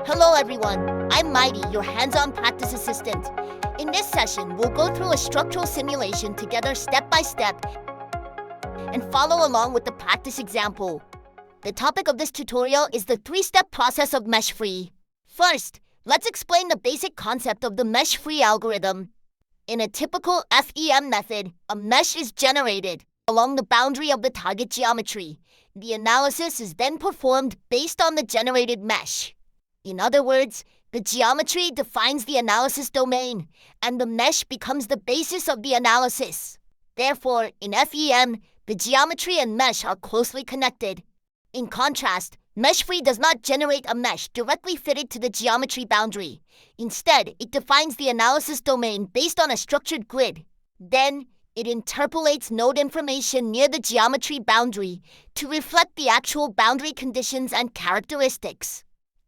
Hello everyone, I'm Mighty, your hands-on practice assistant. In this session, we'll go through a structural simulation together step by step and follow along with the practice example. The topic of this tutorial is the three-step process of MeshFree. First, let's explain the basic concept of the MeshFree algorithm. In a typical FEM method, a mesh is generated along the boundary of the target geometry. The analysis is then performed based on the generated mesh. In other words, the geometry defines the analysis domain, and the mesh becomes the basis of the analysis. Therefore, in FEM, the geometry and mesh are closely connected. In contrast, MeshFree does not generate a mesh directly fitted to the geometry boundary. Instead, it defines the analysis domain based on a structured grid. Then, it interpolates node information near the geometry boundary to reflect the actual boundary conditions and characteristics.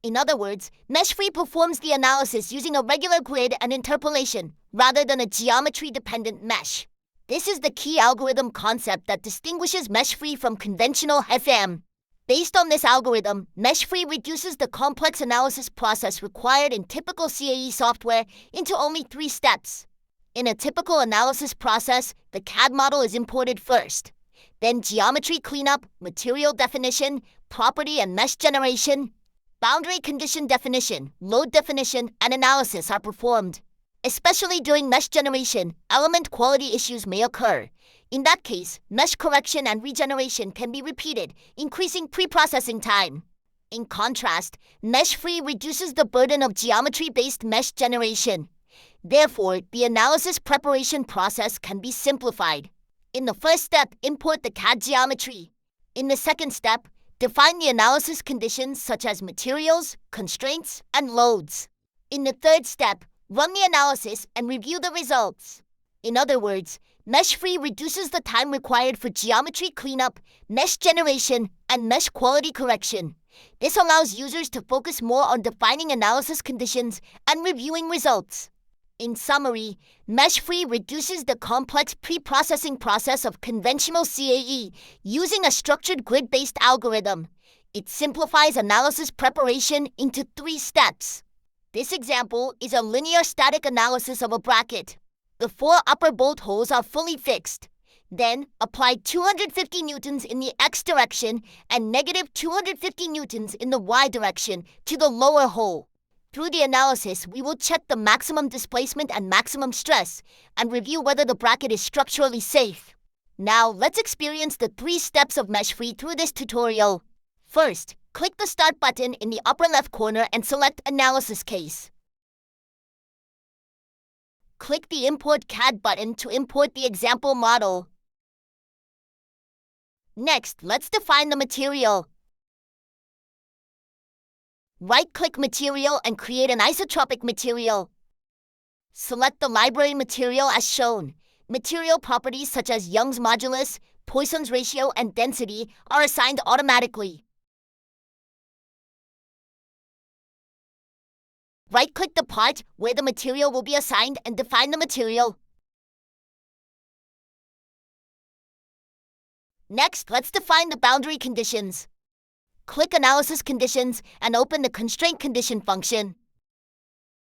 In other words, MeshFree performs the analysis using a regular grid and interpolation, rather than a geometry-dependent mesh. This is the key algorithm concept that distinguishes MeshFree from conventional FEM. Based on this algorithm, MeshFree reduces the complex analysis process required in typical CAE software into only 3 steps. In a typical analysis process, the CAD model is imported first. Then geometry cleanup, material definition, property and mesh generation, boundary condition definition, load definition, and analysis are performed. Especially during mesh generation, element quality issues may occur. In that case, mesh correction and regeneration can be repeated, increasing pre-processing time. In contrast, MeshFree reduces the burden of geometry-based mesh generation. Therefore, the analysis preparation process can be simplified. In the first step, import the CAD geometry. In the second step, define the analysis conditions such as materials, constraints, and loads. In the third step, run the analysis and review the results. In other words, MeshFree reduces the time required for geometry cleanup, mesh generation, and mesh quality correction. This allows users to focus more on defining analysis conditions and reviewing results. In summary, MeshFree reduces the complex pre-processing process of conventional CAE using a structured grid-based algorithm. It simplifies analysis preparation into 3 steps. This example is a linear static analysis of a bracket. The 4 upper bolt holes are fully fixed. Then, apply 250 newtons in the x direction and negative 250 newtons in the y direction to the lower hole. Through the analysis, we will check the maximum displacement and maximum stress and review whether the bracket is structurally safe. Now, let's experience the 3 steps of MeshFree through this tutorial. First, click the Start button in the upper left corner and select Analysis Case. Click the Import CAD button to import the example model. Next, let's define the material. Right-click Material and create an isotropic material. Select the library material as shown. Material properties such as Young's modulus, Poisson's ratio, and density are assigned automatically. Right-click the part where the material will be assigned and define the material. Next, let's define the boundary conditions. Click Analysis Conditions and open the Constraint Condition function.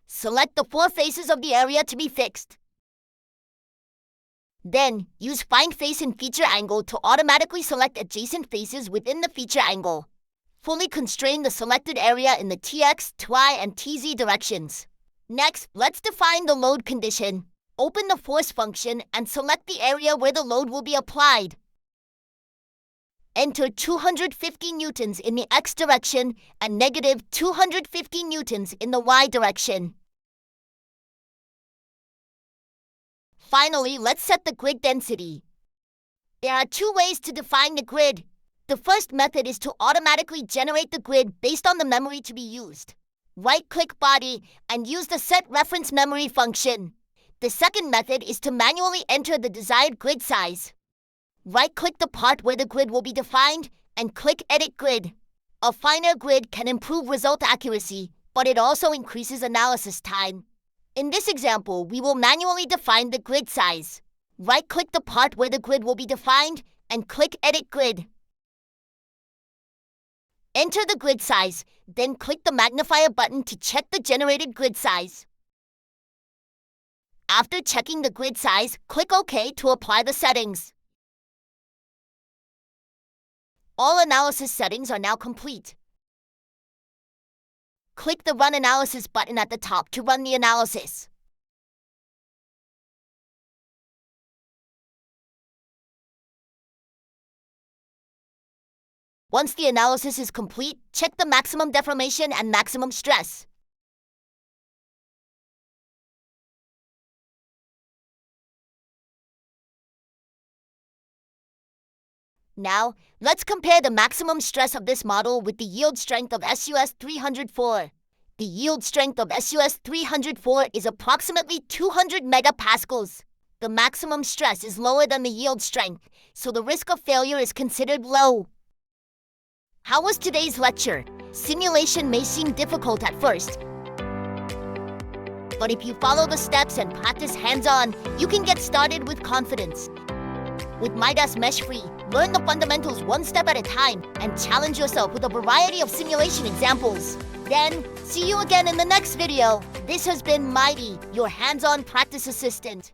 Select the 4 faces of the area to be fixed. Then, use Find Face in Feature Angle to automatically select adjacent faces within the feature angle. Fully constrain the selected area in the TX, TY, and TZ directions. Next, let's define the load condition. Open the Force function and select the area where the load will be applied. Enter 250 newtons in the x direction and negative 250 newtons in the y direction. Finally, let's set the grid density. There are 2 ways to define the grid. The first method is to automatically generate the grid based on the memory to be used. Right-click Body and use the Set Reference Memory function. The second method is to manually enter the desired grid size. Right-click the part where the grid will be defined and click Edit Grid. A finer grid can improve result accuracy, but it also increases analysis time. In this example, we will manually define the grid size. Right-click the part where the grid will be defined and click Edit Grid. Enter the grid size, then click the magnifier button to check the generated grid size. After checking the grid size, click OK to apply the settings. All analysis settings are now complete. Click the Run Analysis button at the top to run the analysis. Once the analysis is complete, check the maximum deformation and maximum stress. Now, let's compare the maximum stress of this model with the yield strength of SUS 304. The yield strength of SUS 304 is approximately 200 megapascals. The maximum stress is lower than the yield strength, so the risk of failure is considered low. How was today's lecture? Simulation may seem difficult at first, but if you follow the steps and practice hands-on, you can get started with confidence. With MIDAS MeshFree, learn the fundamentals one step at a time and challenge yourself with a variety of simulation examples. Then, see you again in the next video. This has been Mighty, your hands-on practice assistant.